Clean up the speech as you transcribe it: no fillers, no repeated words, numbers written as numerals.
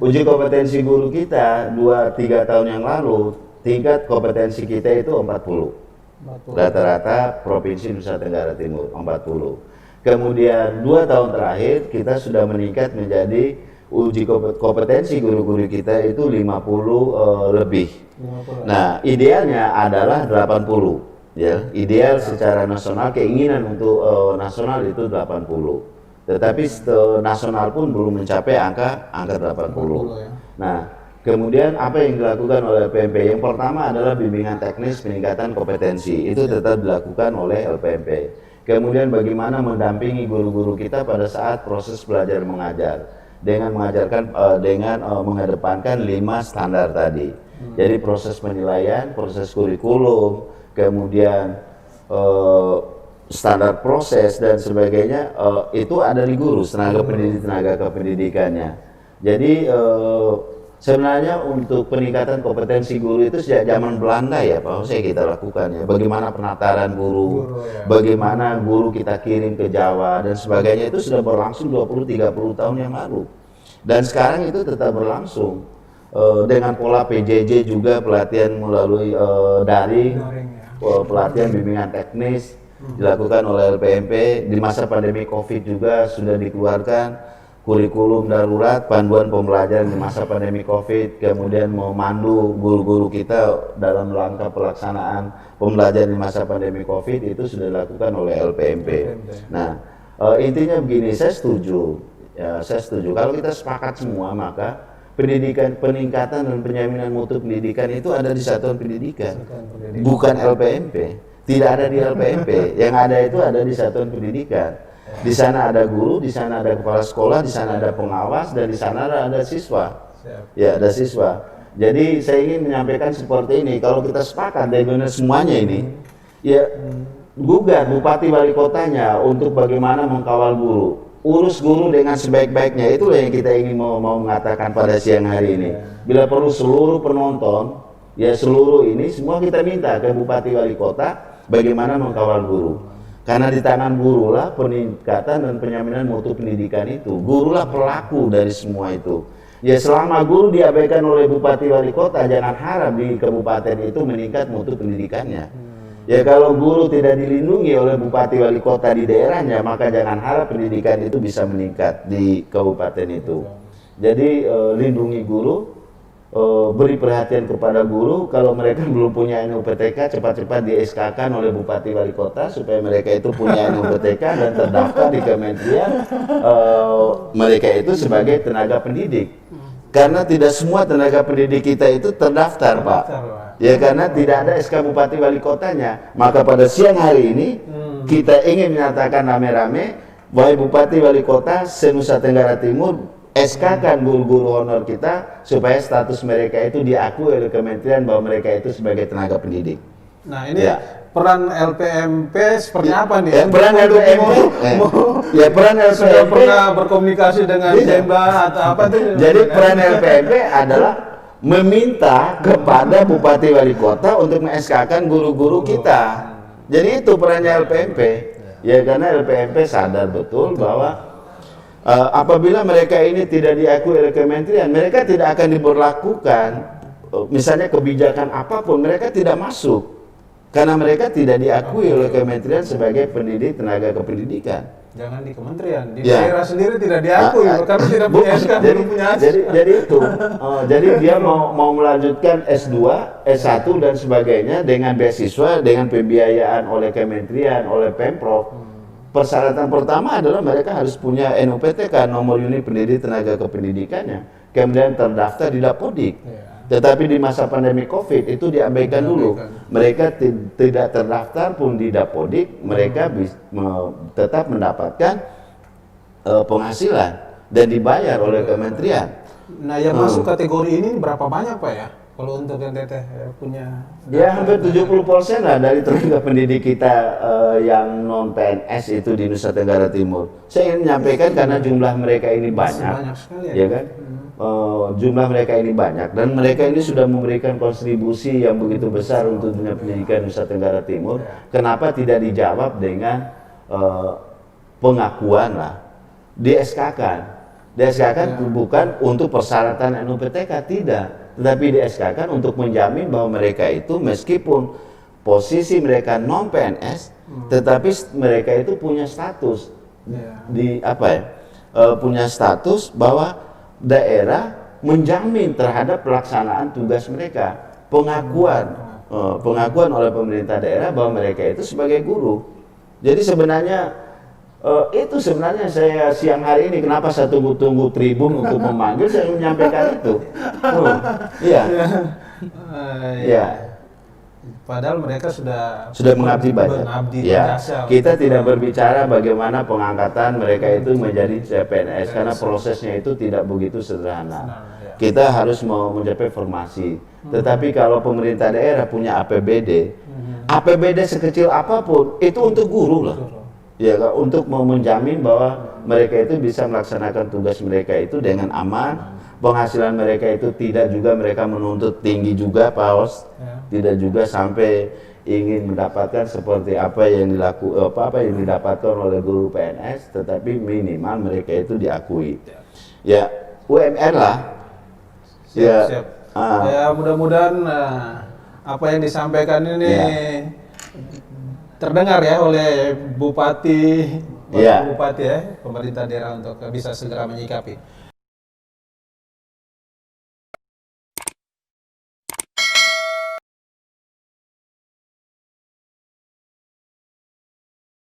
uji kompetensi guru kita 2-3 tahun yang lalu, tingkat kompetensi kita itu 40. Rata-rata Provinsi Nusa Tenggara Timur 40. Kemudian 2 tahun terakhir kita sudah meningkat menjadi uji kompetensi guru-guru kita itu 50 lebih. 50. Nah, idealnya adalah 80. Ya, ideal secara nasional, keinginan untuk nasional itu 80. Tetapi nasional pun belum mencapai angka 80. Ya. Nah, kemudian apa yang dilakukan oleh LPMP? Yang pertama adalah bimbingan teknis peningkatan kompetensi. Itu tetap dilakukan oleh LPMP. Kemudian bagaimana mendampingi guru-guru kita pada saat proses belajar mengajar dengan mengajarkan mengedepankan 5 standar tadi. Jadi proses penilaian, proses kurikulum, kemudian standar proses dan sebagainya, itu ada di guru, tenaga kependidikannya. Jadi sebenarnya untuk peningkatan kompetensi guru itu sejak zaman Belanda ya Pak Jose kita lakukan ya. Bagaimana penataran guru, bagaimana guru kita kirim ke Jawa dan sebagainya, itu sudah berlangsung 20-30 tahun yang lalu. Dan sekarang itu tetap berlangsung dengan pola PJJ juga, pelatihan melalui daring, pelatihan bimbingan teknis dilakukan oleh LPMP. Di masa pandemi COVID juga sudah dikeluarkan kurikulum darurat, panduan pembelajaran di masa pandemi COVID, kemudian memandu guru-guru kita dalam rangka pelaksanaan pembelajaran di masa pandemi COVID, itu sudah dilakukan oleh LPMP. Nah, intinya begini, saya setuju. Ya, saya setuju. Kalau kita sepakat semua, maka peningkatan dan penjaminan mutu pendidikan itu ada di satuan pendidikan, bukan LPMP. Tidak ada di LPMP. Yang ada itu ada di satuan pendidikan. Di sana ada guru, di sana ada kepala sekolah, di sana ada pengawas, dan di sana ada siswa. Ya, ada siswa. Jadi saya ingin menyampaikan seperti ini. Kalau kita sepakat dengan semuanya ini, ya gugat bupati wali kotanya untuk bagaimana mengkawal guru. Urus guru dengan sebaik-baiknya. Itulah yang kita ingin mau mengatakan pada siang hari ini. Bila perlu seluruh penonton, ya seluruh ini semua kita minta ke bupati wali kota bagaimana mengkawal guru. Karena di tangan guru lah peningkatan dan penjaminan mutu pendidikan itu. Guru lah pelaku dari semua itu. Ya selama guru diabaikan oleh bupati wali kota, jangan harap di kabupaten itu meningkat mutu pendidikannya. Ya kalau guru tidak dilindungi oleh bupati wali kota di daerahnya, maka jangan harap pendidikan itu bisa meningkat di kabupaten itu. Jadi lindungi guru, beri perhatian kepada guru. Kalau mereka belum punya NUPTK, cepat-cepat di SK-kan oleh bupati wali kota supaya mereka itu punya NUPTK dan terdaftar di kementerian mereka itu sebagai tenaga pendidik. Karena tidak semua tenaga pendidik kita itu terdaftar, Pak. Ya karena tidak ada SK bupati wali kotanya. Maka pada siang hari ini kita ingin menyatakan rame-rame bahwa bupati wali kota se-Nusa Tenggara Timur SK-kan guru-guru honor kita supaya status mereka itu diakui oleh kementerian bahwa mereka itu sebagai tenaga pendidik. Nah ini peran LPMP seperti apa nih? Peran LPMP, peran LPMP sudah pernah berkomunikasi dengan Demba atau apa tuh? Jadi peran LPMP adalah meminta kepada bupati wali kota untuk men-SK-kan guru-guru kita. Jadi itu perannya LPMP. Ya karena LPMP sadar betul bahwa apabila mereka ini tidak diakui oleh kementerian, mereka tidak akan diberlakukan misalnya kebijakan apapun, mereka tidak masuk karena mereka tidak diakui oleh kementerian sebagai pendidik tenaga kependidikan. Jangan di kementerian, di daerah sendiri tidak diakui karena tidak punya SK, belum punya jadi itu jadi dia mau melanjutkan S2, S1 dan sebagainya dengan beasiswa, dengan pembiayaan oleh kementerian, oleh Pemprov. Persyaratan pertama adalah mereka harus punya NUPTK, nomor unit pendidik tenaga kependidikannya, kemudian terdaftar di Dapodik. Tetapi di masa pandemi COVID itu diabaikan dulu. Mereka tidak terdaftar pun di Dapodik, mereka tetap mendapatkan penghasilan dan dibayar oleh kementerian. Nah, yang masuk kategori ini berapa banyak Pak ya? Kalau untuk yang teteh punya ya hampir 70% lah dari tenaga pendidik kita yang non PNS itu di Nusa Tenggara Timur. Saya ingin menyampaikan karena jumlah mereka ini banyak sekali, ya kan? Jumlah mereka ini banyak dan mereka ini sudah memberikan kontribusi yang begitu besar untuk dunia pendidikan Nusa Tenggara Timur. Kenapa tidak dijawab dengan pengakuan lah, di SK-kan? Di SK-kan bukan untuk persyaratan NUPTK, tidak. Tetapi di SK-kan untuk menjamin bahwa mereka itu meskipun posisi mereka non PNS, tetapi mereka itu punya status di apa ya? Punya status bahwa daerah menjamin terhadap pelaksanaan tugas mereka, pengakuan oleh pemerintah daerah bahwa mereka itu sebagai guru. Jadi sebenarnya itu sebenarnya saya siang hari ini kenapa saya tunggu-tunggu Tribun untuk memanggil, saya menyampaikan itu. Iya. Iya. Padahal mereka sudah mengabdi banyak. Ya, kita tidak berbicara bagaimana pengangkatan mereka itu menjadi CPNS karena prosesnya itu tidak begitu sederhana. Kita harus mau mencapai formasi. Tetapi kalau pemerintah daerah punya APBD, APBD sekecil apapun itu untuk guru lah. Ya, untuk mau menjamin bahwa mereka itu bisa melaksanakan tugas mereka itu dengan aman, penghasilan mereka itu tidak juga mereka menuntut tinggi juga, Pak Hos, tidak juga sampai ingin mendapatkan seperti apa yang didapatkan oleh guru PNS, tetapi minimal mereka itu diakui. Ya, UMR lah. Siap. Ya mudah-mudahan apa yang disampaikan ini terdengar ya oleh Bupati, Bupati ya, pemerintah daerah untuk bisa segera menyikapi.